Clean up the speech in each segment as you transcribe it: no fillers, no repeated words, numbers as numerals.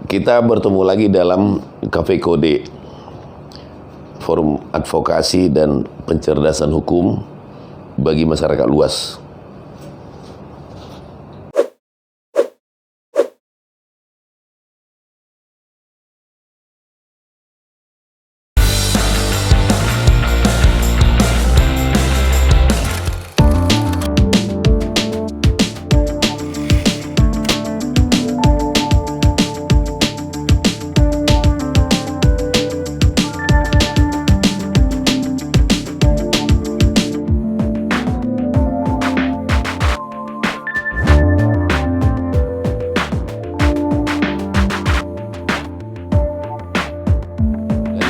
Kita bertemu lagi dalam Cafe Kode, forum advokasi dan pencerdasan hukum bagi masyarakat luas.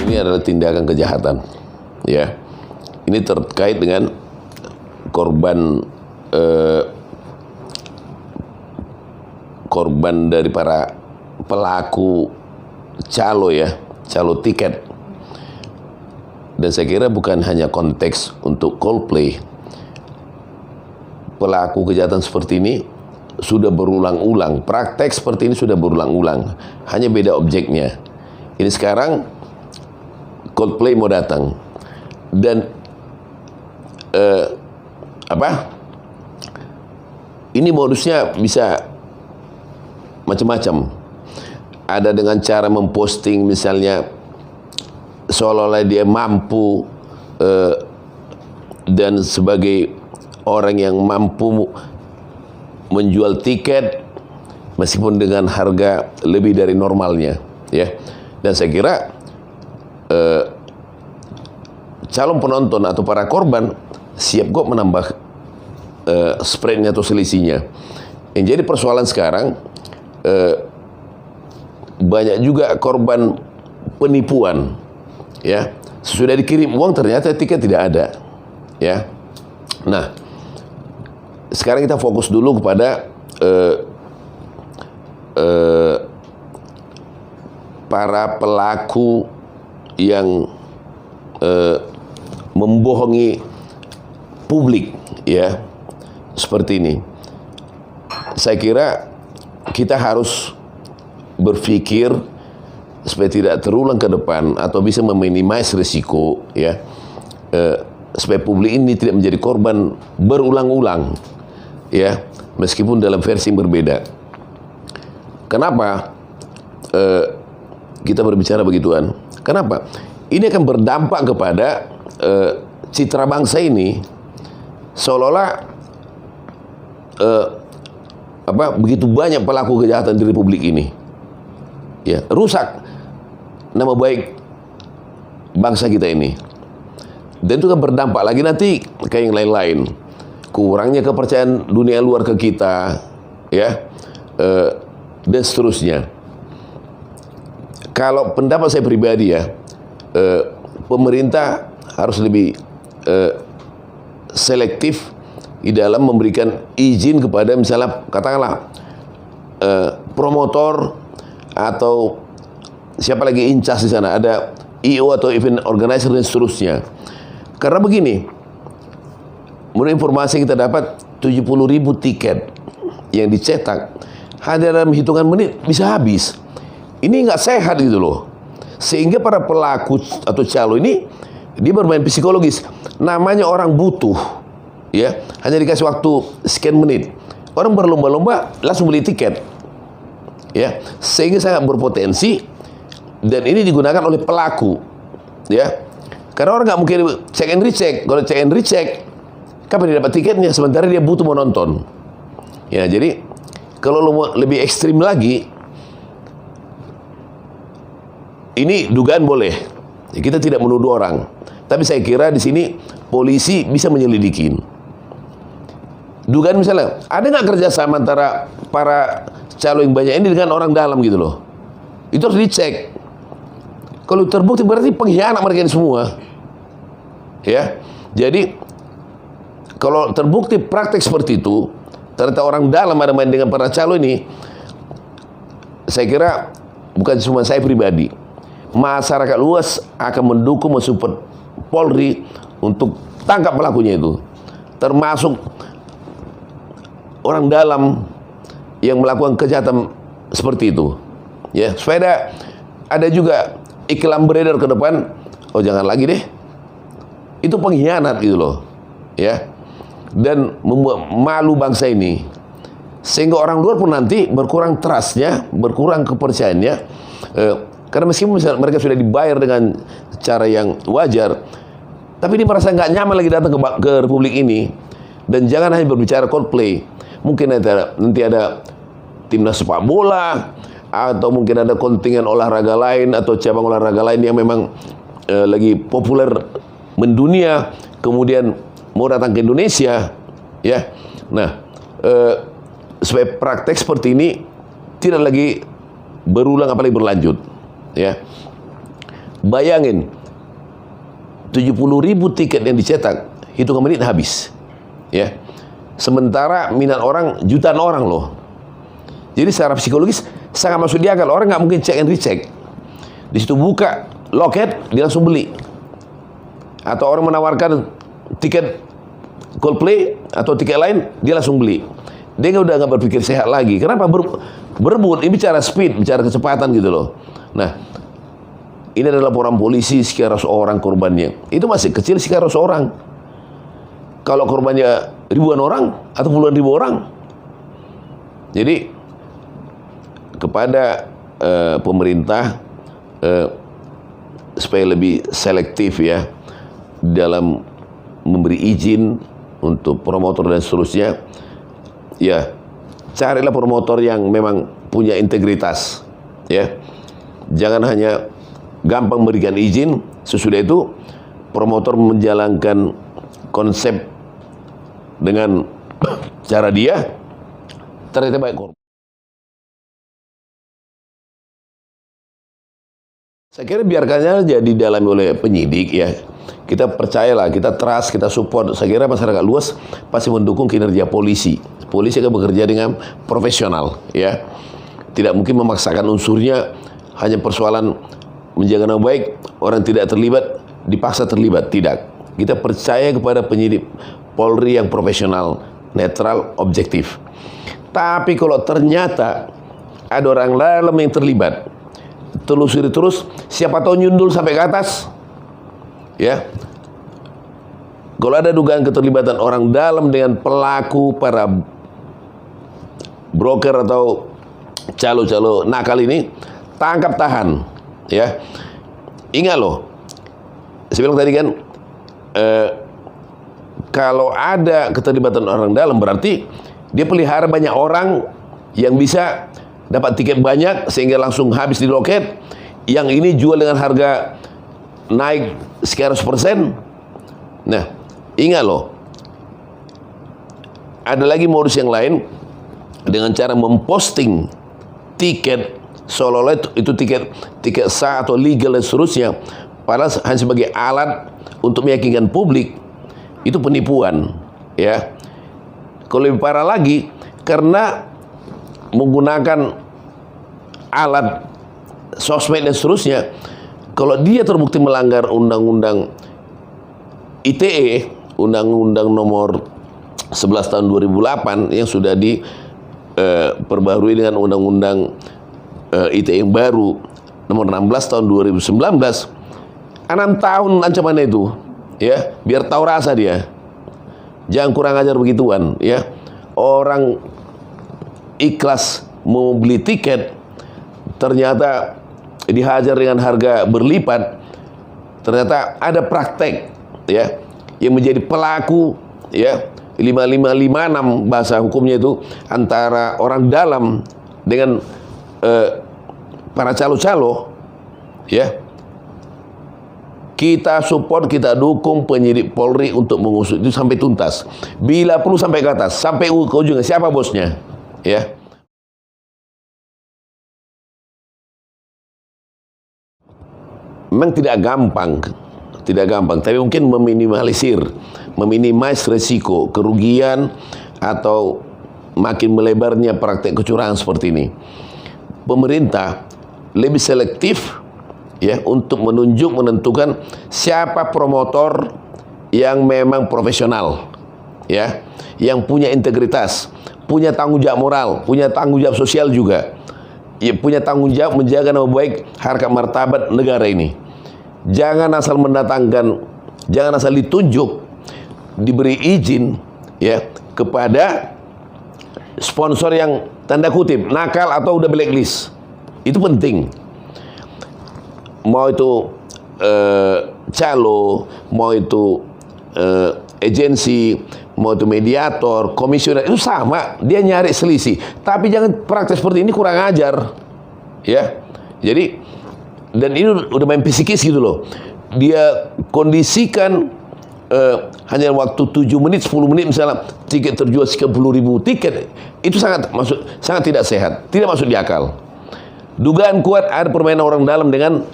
Ini adalah tindakan kejahatan, ya. Ini terkait dengan korban dari para pelaku calo tiket. Dan saya kira bukan hanya konteks untuk Coldplay. Pelaku kejahatan seperti ini sudah berulang-ulang, praktek seperti ini sudah berulang-ulang, hanya beda objeknya. Ini sekarang Coldplay mau datang dan ini modusnya bisa macam-macam. Ada dengan cara memposting misalnya seolah-olah dia mampu dan sebagai orang yang mampu menjual tiket meskipun dengan harga lebih dari normalnya, ya. Dan saya kira calon penonton atau para korban siap kok menambah spreadnya atau selisihnya. Yang jadi persoalan sekarang banyak juga korban penipuan, ya. Sudah dikirim uang ternyata tiket tidak ada, ya. Nah, sekarang kita fokus dulu kepada para pelaku yang membohongi publik, ya, seperti ini. Saya kira kita harus berpikir supaya tidak terulang ke depan atau bisa meminimais risiko, ya, supaya publik ini tidak menjadi korban berulang-ulang, ya, meskipun dalam versi yang berbeda. Kenapa kita berbicara begituan? Kenapa? Ini akan berdampak kepada citra bangsa ini, seolah-olah begitu banyak pelaku kejahatan di Republik ini, ya, rusak nama baik bangsa kita ini. Dan itu kan berdampak lagi nanti kayak yang lain-lain, kurangnya kepercayaan dunia luar ke kita, ya, dan seterusnya. Kalau pendapat saya pribadi, ya, pemerintah harus lebih selektif di dalam memberikan izin kepada misalnya katakanlah promotor atau siapa lagi incas di sana, ada IO atau event organizer dan seterusnya. Karena begini, menurut informasi yang kita dapat 70.000 tiket yang dicetak hanya dalam hitungan menit bisa habis. Ini nggak sehat gitu loh. Sehingga para pelaku atau calo ini dia bermain psikologis. Namanya orang butuh, ya, hanya dikasih waktu sekian menit. Orang berlomba-lomba langsung beli tiket, ya, sehingga sangat berpotensi. Dan ini digunakan oleh pelaku, ya, karena orang nggak mungkin check and recheck. Kalau check and recheck, kapan dia dapat tiketnya? Sementara dia butuh menonton, ya. Jadi kalau lo lebih ekstrim lagi, ini dugaan boleh, ya, kita tidak menuduh orang, tapi saya kira di sini polisi bisa menyelidiki. Dugaan misalnya, ada nggak kerjasama antara para calo yang banyak ini dengan orang dalam gitu loh? Itu harus dicek. Kalau terbukti berarti pengkhianat mereka ini semua, ya. Jadi kalau terbukti praktek seperti itu, ternyata orang dalam ada main dengan para calo ini, saya kira bukan cuma saya pribadi, masyarakat luas akan mendukung, mensupport Polri untuk tangkap pelakunya itu, termasuk orang dalam yang melakukan kejahatan seperti itu, ya, supaya ada juga iklan beredar ke depan, oh jangan lagi deh, itu pengkhianat gitu loh, ya, dan membuat malu bangsa ini, sehingga orang luar pun nanti berkurang trustnya, berkurang kepercayaannya, karena meskipun mereka sudah dibayar dengan cara yang wajar, tapi dia merasa nggak nyaman lagi datang ke Republik ini. Dan jangan hanya berbicara Coldplay, mungkin nanti ada timnas sepak bola, atau mungkin ada kontingen olahraga lain atau cabang olahraga lain yang memang lagi populer mendunia, kemudian mau datang ke Indonesia, ya. Nah, supaya praktek seperti ini tidak lagi berulang apalagi berlanjut, ya. Bayangin 70.000 tiket yang dicetak, hitungan menit habis, ya. Sementara minat orang jutaan orang loh. Jadi secara psikologis sangat masuk di akal. Orang nggak mungkin check and recheck. Di situ buka loket, dia langsung beli. Atau orang menawarkan tiket Coldplay atau tiket lain, dia langsung beli. Dia udah nggak berpikir sehat lagi. Kenapa? Berebut. Ini bicara speed, bicara kecepatan gitu loh. Nah, ini adalah laporan polisi sekitar 100 orang korbannya. Itu masih kecil sekitar 100 orang. Kalau korbannya ribuan orang atau puluhan ribu orang. Jadi kepada pemerintah supaya lebih selektif ya dalam memberi izin untuk promotor dan seterusnya, ya carilah promotor yang memang punya integritas, ya. Jangan hanya gampang memberikan izin, sesudah itu promotor menjalankan konsep dengan cara dia, ternyata baik korban. Saya kira biarkannya aja didalami oleh penyidik ya. Kita percayalah, kita trust, kita support. Saya kira masyarakat luas pasti mendukung kinerja polisi. Polisi akan bekerja dengan profesional ya. Tidak mungkin memaksakan unsurnya, hanya persoalan menjaga nama baik, orang tidak terlibat, dipaksa terlibat. Tidak. Kita percaya kepada penyidik Polri yang profesional, netral, objektif. Tapi kalau ternyata ada orang dalam yang terlibat, telusuri terus, siapa tahu nyundul sampai ke atas, ya. Kalau ada dugaan keterlibatan orang dalam dengan pelaku, para broker atau calo-calo nakal ini, tangkap tahan, ya. Ingat loh, saya bilang tadi kan, kalau ada keterlibatan orang dalam berarti dia pelihara banyak orang yang bisa dapat tiket banyak sehingga langsung habis di loket. Yang ini jual dengan harga naik sekian %. Nah, ingat loh, ada lagi modus yang lain dengan cara memposting tiket seolah-olah itu tiket sah atau legal dan seterusnya, padahal hanya sebagai alat untuk meyakinkan publik. Itu penipuan, ya. Kalau lebih parah lagi, karena menggunakan alat sosmed dan seterusnya, kalau dia terbukti melanggar undang-undang ITE, undang-undang nomor 11 tahun 2008 yang sudah diperbarui dengan undang-undang ITE yang baru nomor 16 tahun 2019, 6 tahun ancamannya itu, ya, biar tahu rasa dia. Jangan kurang ajar begituan, ya. Orang ikhlas mau beli tiket, ternyata dihajar dengan harga berlipat. Ternyata ada praktek, ya, yang menjadi pelaku, ya, 5556 bahasa hukumnya itu, antara orang dalam dengan para calo-calo, ya. Kita support, kita dukung penyidik Polri untuk mengusut itu sampai tuntas. Bila perlu sampai ke atas, sampai ke ujungnya, siapa bosnya, ya. Memang tidak gampang, tapi mungkin meminimais resiko kerugian atau makin melebarnya praktek kecurangan seperti ini. Pemerintah lebih selektif, ya, untuk menentukan siapa promotor yang memang profesional, ya, yang punya integritas, punya tanggung jawab moral, punya tanggung jawab sosial juga. ya punya tanggung jawab menjaga nama baik harkat martabat negara ini. Jangan asal mendatangkan, jangan asal ditunjuk, diberi izin ya kepada sponsor yang tanda kutip nakal atau udah blacklist. Itu penting. Mau itu calo, mau itu agensi, mau itu mediator, komisioner, itu sama. Dia nyari selisih. Tapi jangan praktek seperti ini, kurang ajar. Ya. Jadi, dan ini udah main psikis gitu loh. Dia kondisikan hanya waktu 7 menit, 10 menit misalnya tiket terjual 30.000 tiket. Itu sangat tidak sehat, tidak masuk di akal. Dugaan kuat ada permainan orang dalam dengan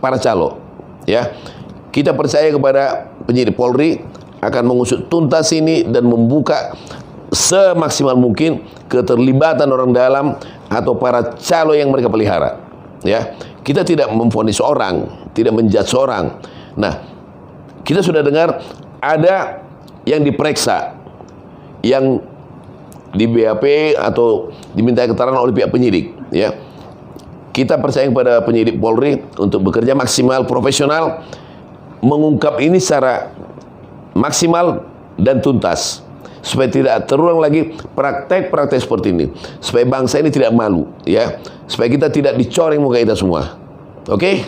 para calo. Ya, kita percaya kepada penyidik Polri akan mengusut tuntas ini dan membuka semaksimal mungkin keterlibatan orang dalam atau para calo yang mereka pelihara. Ya, kita tidak memvonis orang, tidak menjudge orang. Nah, kita sudah dengar ada yang diperiksa, yang di BAP atau diminta keterangan oleh pihak penyidik. Ya, kita percaya kepada penyidik Polri untuk bekerja maksimal, profesional, mengungkap ini secara maksimal dan tuntas, supaya tidak terulang lagi praktek-praktek seperti ini, supaya bangsa ini tidak malu, ya, supaya kita tidak dicoreng muka kita semua. Oke?